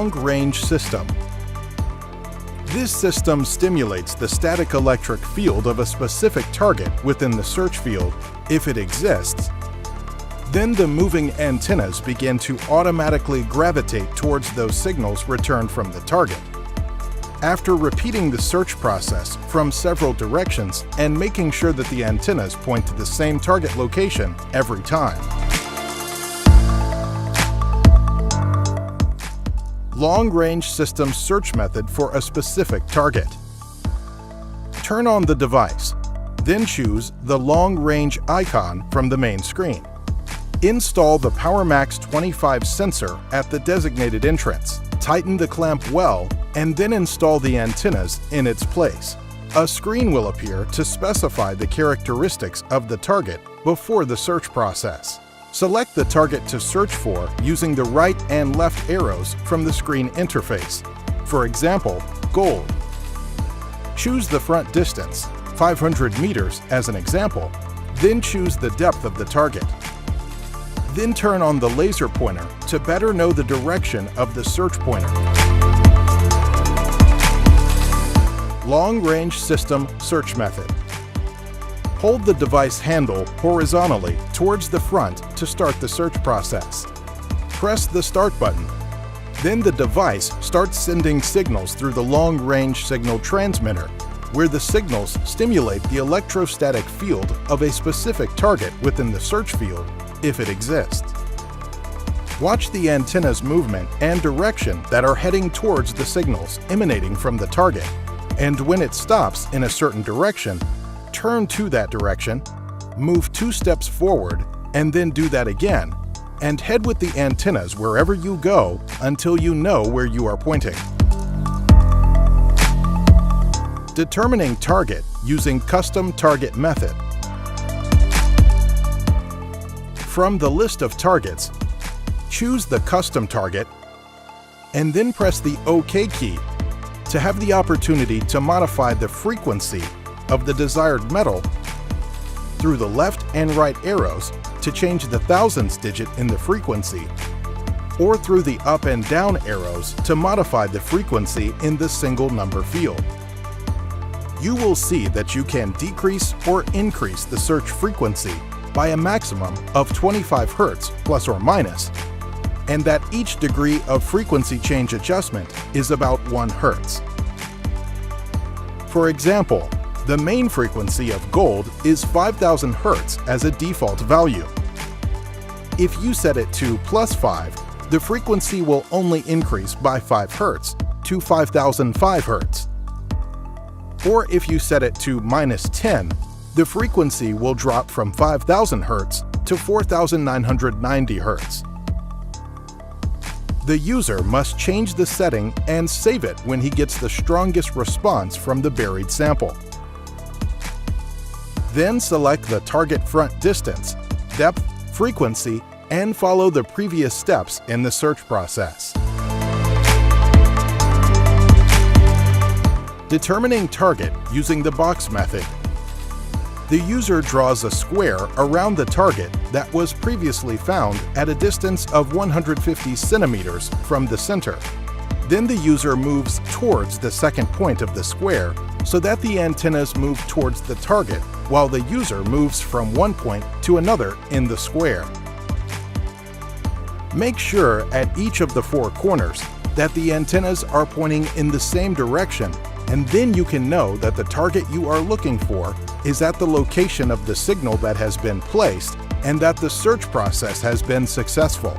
long-range system. This system stimulates the static electric field of a specific target within the search field, if it exists. Then the moving antennas begin to automatically gravitate towards those signals returned from the target. After repeating the search process from several directions and making sure that the antennas point to the same target location every time. Long-range system search method for a specific target. Turn on the device, then choose the long-range icon from the main screen. Install the PowerMax 25 sensor at the designated entrance. Tighten the clamp well, and then install the antennas in its place. A screen will appear to specify the characteristics of the target before the search process. Select the target to search for using the right and left arrows from the screen interface. For example, gold. Choose the front distance, 500 meters as an example, then choose the depth of the target. Then turn on the laser pointer to better know the direction of the search pointer. Long-range system search method. Hold the device handle horizontally towards the front to start the search process. Press the Start button. Then the device starts sending signals through the long-range signal transmitter, where the signals stimulate the electrostatic field of a specific target within the search field, if it exists. Watch the antenna's movement and direction that are heading towards the signals emanating from the target, and when it stops in a certain direction, turn to that direction, move 2 steps forward, and then do that again, and head with the antennas wherever you go until you know where you are pointing. Determining target using custom target method. From the list of targets, choose the custom target, and then press the OK key to have the opportunity to modify the frequency of the desired metal through the left and right arrows to change the thousandths digit in the frequency, or through the up and down arrows to modify the frequency in the single number field. You will see that you can decrease or increase the search frequency by a maximum of 25 Hz plus or minus, and that each degree of frequency change adjustment is about 1 Hz. For example, the main frequency of gold is 5000 Hz as a default value. If you set it to +5, the frequency will only increase by 5 Hz to 5005 Hz. Or if you set it to -10, the frequency will drop from 5000 Hz to 4990 Hz. The user must change the setting and save it when he gets the strongest response from the buried sample. Then select the target front distance, depth, frequency, and follow the previous steps in the search process. Determining target using the box method. The user draws a square around the target that was previously found at a distance of 150 centimeters from the center. Then the user moves towards the second point of the square so that the antennas move towards the target while the user moves from one point to another in the square. Make sure at each of the 4 corners that the antennas are pointing in the same direction, and then you can know that the target you are looking for is at the location of the signal that has been placed and that the search process has been successful.